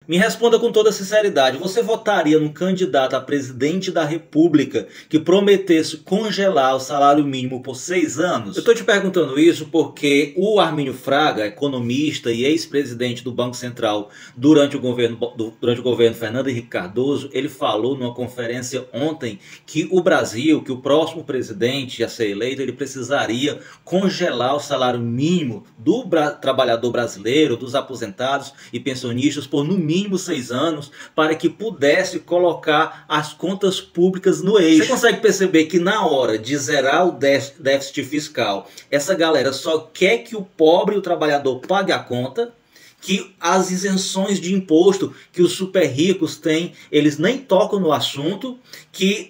Me responda com toda sinceridade, você votaria num candidato a presidente da República que prometesse congelar o salário mínimo por 6 anos? Eu estou te perguntando isso porque o Armínio Fraga, economista e ex-presidente do Banco Central durante o governo Fernando Henrique Cardoso, ele falou numa conferência ontem que o Brasil, que o próximo presidente a ser eleito, ele precisaria congelar o salário mínimo do trabalhador brasileiro, dos aposentados e pensionistas por no mínimo 6 anos, para que pudesse colocar as contas públicas no eixo. Você consegue perceber que na hora de zerar o déficit fiscal, essa galera só quer que o pobre e o trabalhador pague a conta, que as isenções de imposto que os super ricos têm, eles nem tocam no assunto, que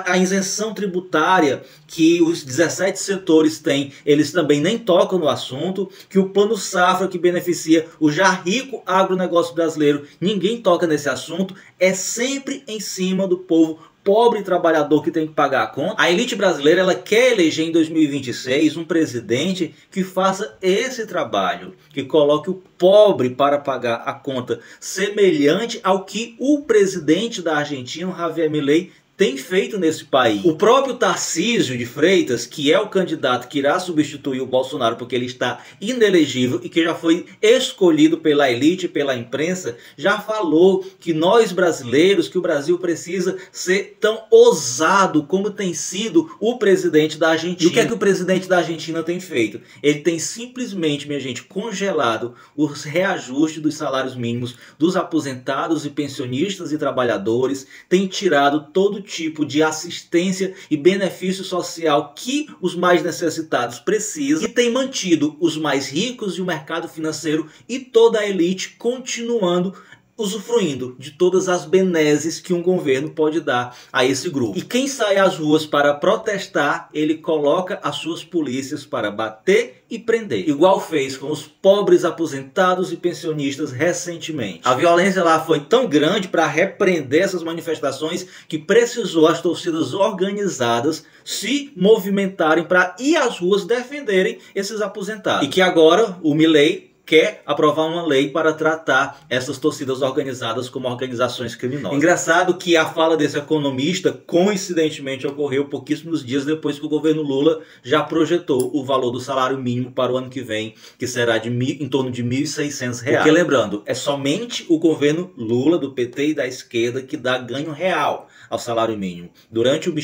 a isenção tributária que os 17 setores têm, eles também nem tocam no assunto, que o plano safra que beneficia o já rico agronegócio brasileiro, ninguém toca nesse assunto, é sempre em cima do povo pobre e trabalhador que tem que pagar a conta. A elite brasileira, ela quer eleger em 2026 um presidente que faça esse trabalho, que coloque o pobre para pagar a conta, semelhante ao que o presidente da Argentina, Javier Milei, tem feito nesse país. O próprio Tarcísio de Freitas, que é o candidato que irá substituir o Bolsonaro porque ele está inelegível e que já foi escolhido pela elite e pela imprensa, já falou que nós brasileiros, que o Brasil precisa ser tão ousado como tem sido o presidente da Argentina. E o que é que o presidente da Argentina tem feito? Ele tem simplesmente, minha gente, congelado os reajustes dos salários mínimos dos aposentados e pensionistas e trabalhadores, tem tirado todo tipo de assistência e benefício social que os mais necessitados precisam, e tem mantido os mais ricos e o mercado financeiro e toda a elite continuando usufruindo de todas as benesses que um governo pode dar a esse grupo. E quem sai às ruas para protestar, ele coloca as suas polícias para bater e prender, igual fez com os pobres aposentados e pensionistas recentemente. A violência lá foi tão grande para repreender essas manifestações que precisou as torcidas organizadas se movimentarem para ir às ruas defenderem esses aposentados. E que agora o Milei quer aprovar uma lei para tratar essas torcidas organizadas como organizações criminosas. Engraçado que a fala desse economista coincidentemente ocorreu pouquíssimos dias depois que o governo Lula já projetou o valor do salário mínimo para o ano que vem, que será em torno de R$ 1.600. Porque lembrando, é somente o governo Lula, do PT e da esquerda, que dá ganho real ao salário mínimo. Durante o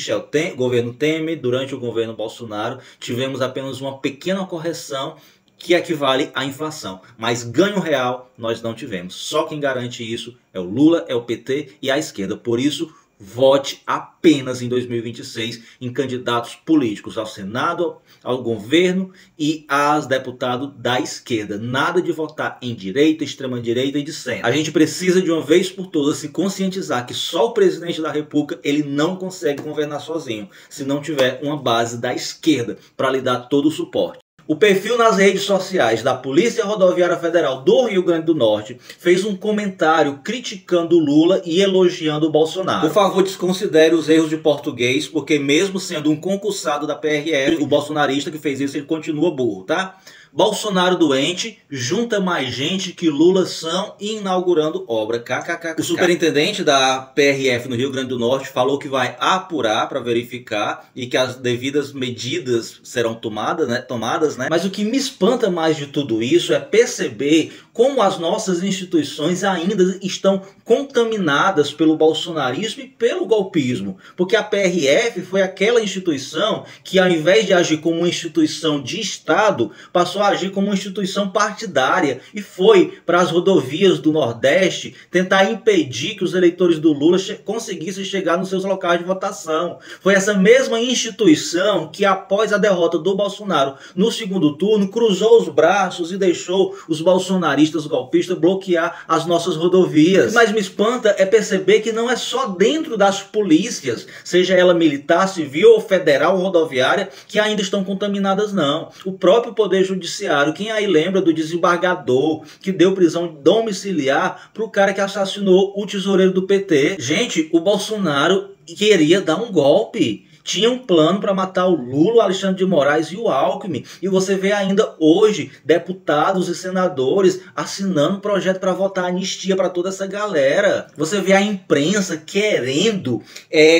governo Temer, durante o governo Bolsonaro, tivemos apenas uma pequena correção que equivale à inflação, mas ganho real nós não tivemos. Só quem garante isso é o Lula, é o PT e a esquerda. Por isso, vote apenas em 2026 em candidatos políticos ao Senado, ao governo e aos deputados da esquerda. Nada de votar em direita, extrema-direita e de centro. A gente precisa de uma vez por todas se conscientizar que só o presidente da República ele não consegue governar sozinho, se não tiver uma base da esquerda para lhe dar todo o suporte. O perfil nas redes sociais da Polícia Rodoviária Federal do Rio Grande do Norte fez um comentário criticando o Lula e elogiando o Bolsonaro. Por favor, desconsidere os erros de português, porque mesmo sendo um concursado da PRF, o bolsonarista que fez isso, ele continua burro, tá? Bolsonaro doente, junta mais gente que Lula são e inaugurando obra. KKK. O superintendente da PRF no Rio Grande do Norte falou que vai apurar para verificar e que as devidas medidas serão tomadas, né? Mas o que me espanta mais de tudo isso é perceber como as nossas instituições ainda estão contaminadas pelo bolsonarismo e pelo golpismo. Porque a PRF foi aquela instituição que, ao invés de agir como uma instituição de Estado, passou a agir como uma instituição partidária e foi para as rodovias do Nordeste tentar impedir que os eleitores do Lula conseguissem chegar nos seus locais de votação. Foi essa mesma instituição que, após a derrota do Bolsonaro no segundo turno, cruzou os braços e deixou os bolsonaristas golpistas bloquear as nossas rodovias. Mas me espanta é perceber que não é só dentro das polícias, seja ela militar, civil ou federal ou rodoviária, que ainda estão contaminadas, não. O próprio Poder Judiciário, quem aí lembra do desembargador que deu prisão domiciliar para o cara que assassinou o tesoureiro do PT? Gente, o Bolsonaro queria dar um golpe. tinha um plano para matar o Lula, o Alexandre de Moraes e o Alckmin. E você vê ainda hoje deputados e senadores assinando projeto para votar anistia para toda essa galera. Você vê a imprensa querendo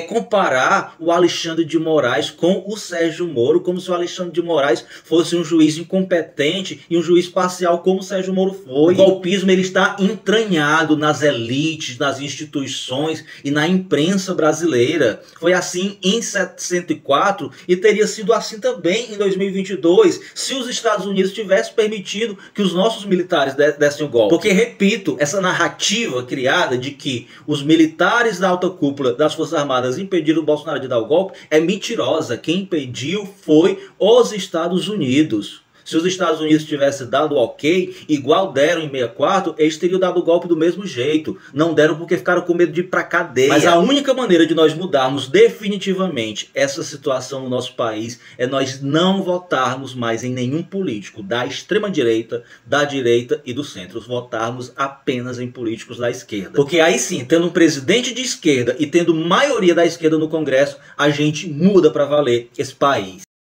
comparar o Alexandre de Moraes com o Sérgio Moro, como se o Alexandre de Moraes fosse um juiz incompetente e um juiz parcial como o Sérgio Moro foi. O golpismo ele está entranhado nas elites, nas instituições e na imprensa brasileira. Foi assim em 1964 e teria sido assim também em 2022 se os Estados Unidos tivessem permitido que os nossos militares dessem o golpe. Porque, repito, essa narrativa criada de que os militares da alta cúpula das Forças Armadas impediram o Bolsonaro de dar o golpe é mentirosa. Quem impediu foi os Estados Unidos. Se os Estados Unidos tivessem dado o ok, igual deram em 64, eles teriam dado o golpe do mesmo jeito. Não deram porque ficaram com medo de ir pra cadeia. Mas a única maneira de nós mudarmos definitivamente essa situação no nosso país é nós não votarmos mais em nenhum político da extrema-direita, da direita e do centro. Votarmos apenas em políticos da esquerda. Porque aí sim, tendo um presidente de esquerda e tendo maioria da esquerda no Congresso, a gente muda pra valer esse país.